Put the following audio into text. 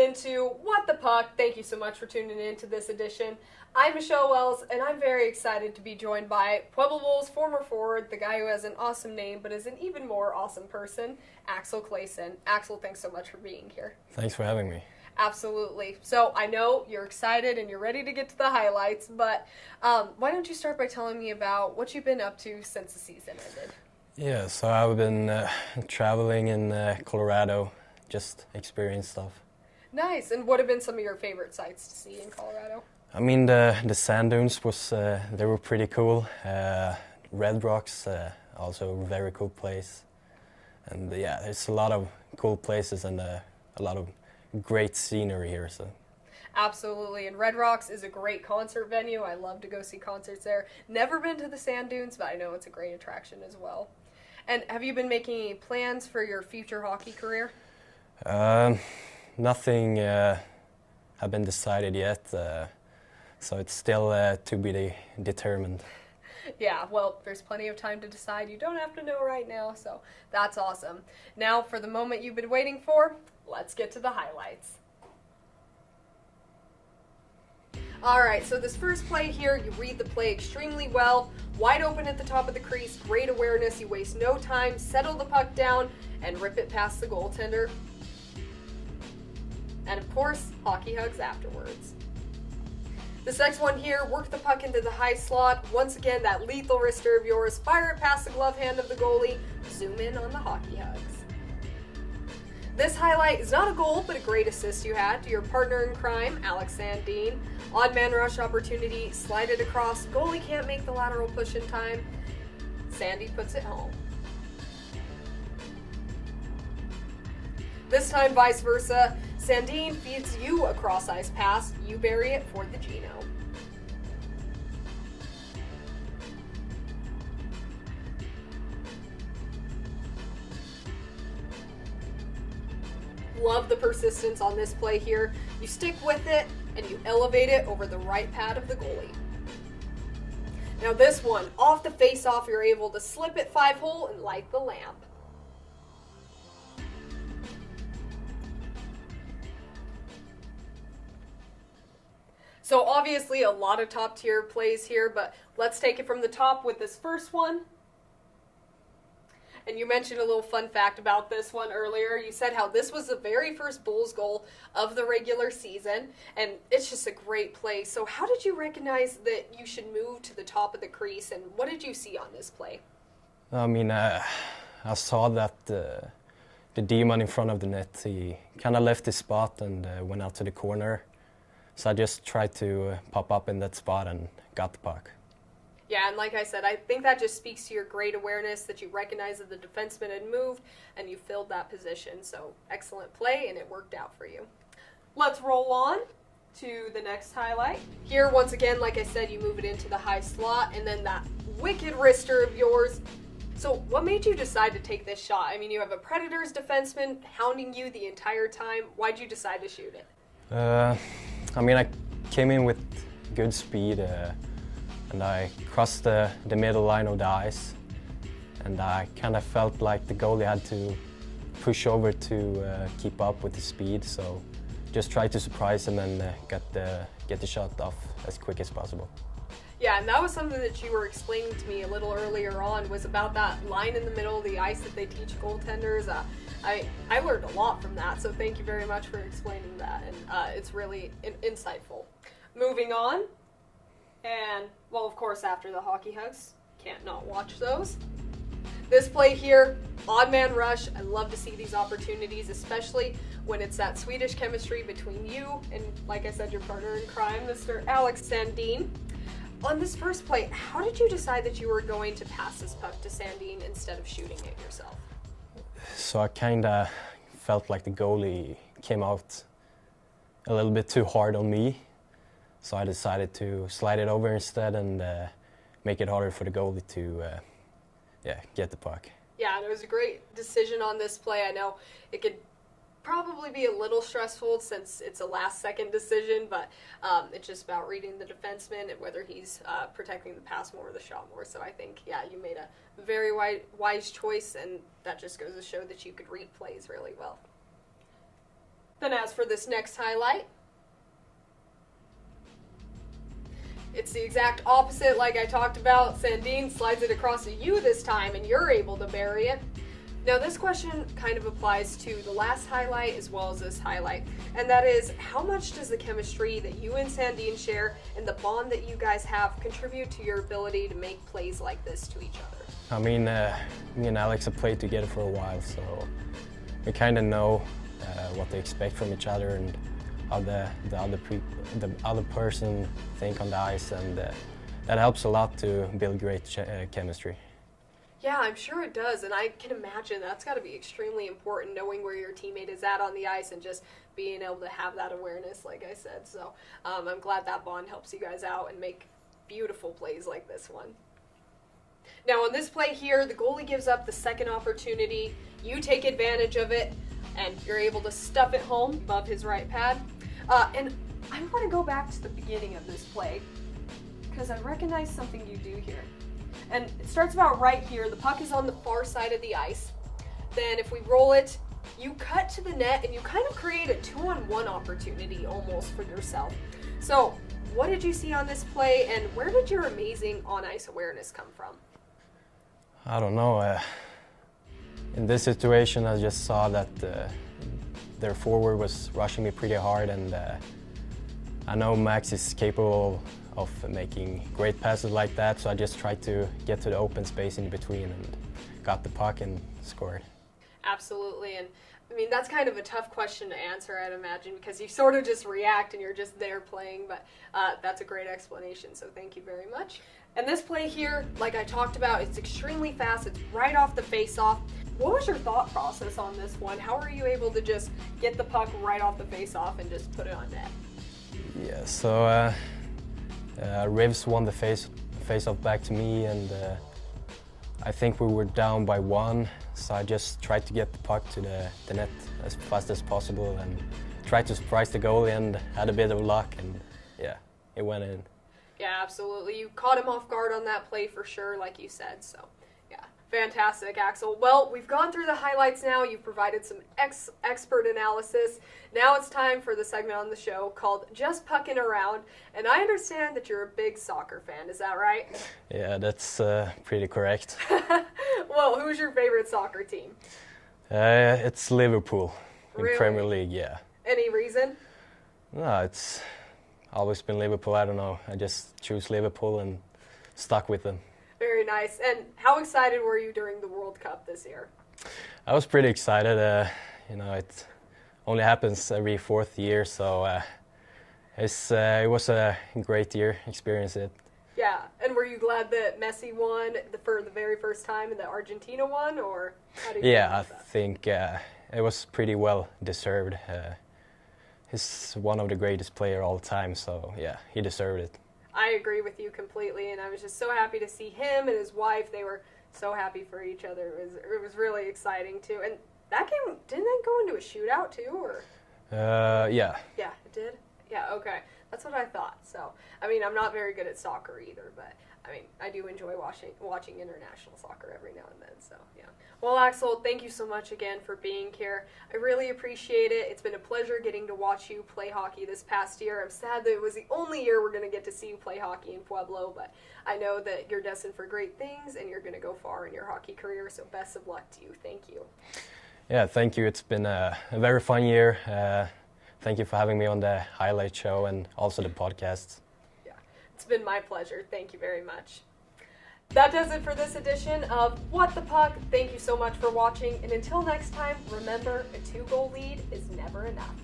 into What the Puck. Thank you so much for tuning in to this edition. I'm Michelle Wells, and I'm very excited to be joined by Pueblo Bulls former forward, the guy who has an awesome name but is an even more awesome person, Axel Claesson. Axel, thanks so much for being here. Thanks for having me. Absolutely. So I know you're excited and you're ready to get to the highlights, but why don't you start by telling me about what you've been up to since the season ended? Yeah, so I've been traveling in Colorado, just experience stuff. Nice. And what have been some of your favorite sights to see in Colorado? I mean, the sand dunes they were pretty cool. Red Rocks, also a very cool place. And yeah, there's a lot of cool places and a lot of great scenery here. So. Absolutely, and Red Rocks is a great concert venue. I love to go see concerts there. Never been to the sand dunes, but I know it's a great attraction as well. And have you been making any plans for your future hockey career? Nothing have been decided yet, so it's still to be determined. Yeah, well, there's plenty of time to decide. You don't have to know right now, so that's awesome. Now, for the moment you've been waiting for, let's get to the highlights. All right, so this first play here, you read the play extremely well. Wide open at the top of the crease, great awareness, you waste no time, settle the puck down, and rip it past the goaltender. And of course, hockey hugs afterwards. This next one here, work the puck into the high slot. Once again, that lethal wrister of yours, fire it past the glove hand of the goalie, zoom in on the hockey hugs. This highlight is not a goal, but a great assist you had to your partner in crime, Alex Sandin. Odd man rush opportunity, slide it across, goalie can't make the lateral push in time. Sandy puts it home. This time vice versa, Sandin feeds you a cross-ice pass, you bury it for the Gino. Love the persistence on this play here. You stick with it and you elevate it over the right pad of the goalie. Now this one, off the face-off, you're able to slip it 5-hole and light the lamp. So obviously a lot of top-tier plays here, but let's take it from the top with this first one. And you mentioned a little fun fact about this one earlier. You said how this was the very first Bulls goal of the regular season, and it's just a great play. So how did you recognize that you should move to the top of the crease, and what did you see on this play? I mean, I saw that the demon in front of the net, he kind of left his spot and went out to the corner. So I just tried to pop up in that spot and got the puck. Yeah, and like I said, I think that just speaks to your great awareness that you recognized that the defenseman had moved and you filled that position. So excellent play, and it worked out for you. Let's roll on to the next highlight. Here, once again, like I said, you move it into the high slot, and then that wicked wrister of yours. So what made you decide to take this shot? I mean, you have a Predators defenseman hounding you the entire time. Why'd you decide to shoot it? I mean, I came in with good speed. And I crossed the middle line of the ice, and I kind of felt like the goalie had to push over to keep up with the speed, so just tried to surprise him and get the shot off as quick as possible. Yeah, and that was something that you were explaining to me a little earlier on, was about that line in the middle of the ice that they teach goaltenders. I learned a lot from that, so thank you very much for explaining that, and it's really insightful. Moving on. And, well, of course, after the hockey hugs, can't not watch those. This play here, odd man rush. I love to see these opportunities, especially when it's that Swedish chemistry between you and, like I said, your partner in crime, Mr. Alex Sandin. On this first play, how did you decide that you were going to pass this puck to Sandin instead of shooting it yourself? So I kind of felt like the goalie came out a little bit too hard on me. So I decided to slide it over instead and make it harder for the goalie to get the puck. Yeah, and it was a great decision on this play. I know it could probably be a little stressful since it's a last-second decision, but it's just about reading the defenseman and whether he's protecting the pass more or the shot more. So I think, yeah, you made a very wise choice, and that just goes to show that you could read plays really well. Then as for this next highlight, it's the exact opposite like I talked about. Sandine slides it across to you this time and you're able to bury it. Now this question kind of applies to the last highlight as well as this highlight, and that is, how much does the chemistry that you and Sandine share and the bond that you guys have contribute to your ability to make plays like this to each other? I mean, me and Alex have played together for a while, so we kind of know what they expect from each other and how the other person think on the ice, and that helps a lot to build great chemistry. Yeah, I'm sure it does, and I can imagine that's got to be extremely important, knowing where your teammate is at on the ice and just being able to have that awareness, like I said. So I'm glad that bond helps you guys out and make beautiful plays like this one. Now on this play here, the goalie gives up the second opportunity. You take advantage of it, and you're able to stuff it home above his right pad. And I want to go back to the beginning of this play, because I recognize something you do here. And it starts about right here. The puck is on the far side of the ice. Then if we roll it, you cut to the net and you kind of create a 2-on-1 opportunity almost for yourself. So what did you see on this play, and where did your amazing on-ice awareness come from? I don't know. In this situation, I just saw that their forward was rushing me pretty hard, and I know Max is capable of making great passes like that, so I just tried to get to the open space in between and got the puck and scored. Absolutely, and I mean, that's kind of a tough question to answer, I'd imagine, because you sort of just react and you're just there playing, but that's a great explanation, so thank you very much. And this play here, like I talked about, it's extremely fast. It's right off the face-off. What was your thought process on this one? How were you able to just get the puck right off the face-off and just put it on net? Yeah, so Rivs won the face-off back to me, and I think we were down by 1, so I just tried to get the puck to the net as fast as possible and tried to surprise the goalie, and had a bit of luck, and yeah, it went in. Yeah, absolutely. You caught him off guard on that play for sure, like you said, so yeah. Fantastic, Axel. Well, we've gone through the highlights now. You've provided some expert analysis. Now it's time for the segment on the show called Just Pucking Around, and I understand that you're a big soccer fan, is that right? Yeah, that's pretty correct. Well, who's your favorite soccer team? It's Liverpool in Really? Premier League, yeah. Any reason? No, it's always been Liverpool. I don't know. I just choose Liverpool and stuck with them. Very nice. And how excited were you during the World Cup this year? I was pretty excited. You know, it only happens every 4th year, so it was a great year. Experience it. Yeah. And were you glad that Messi won for the very first time and that Argentina won, or how do you feel about that? I think it was pretty well deserved. He's one of the greatest players all time, so yeah, he deserved it. I agree with you completely, and I was just so happy to see him and his wife. They were so happy for each other. It was really exciting too. And that game, didn't that go into a shootout too, or? Yeah. Yeah, it did? Yeah, okay. That's what I thought. So, I mean, I'm not very good at soccer either, but I mean, I do enjoy watching international soccer every now and then, so yeah. Well, Axel, thank you so much again for being here. I really appreciate it. It's been a pleasure getting to watch you play hockey this past year. I'm sad that it was the only year we're going to get to see you play hockey in Pueblo, but I know that you're destined for great things and you're going to go far in your hockey career, so best of luck to you. Thank you. Yeah, thank you. It's been a very fun year. Thank you for having me on the highlight show and also the podcast. Yeah, it's been my pleasure. Thank you very much. That does it for this edition of What the Puck. Thank you so much for watching, and until next time, remember, a 2-goal lead is never enough.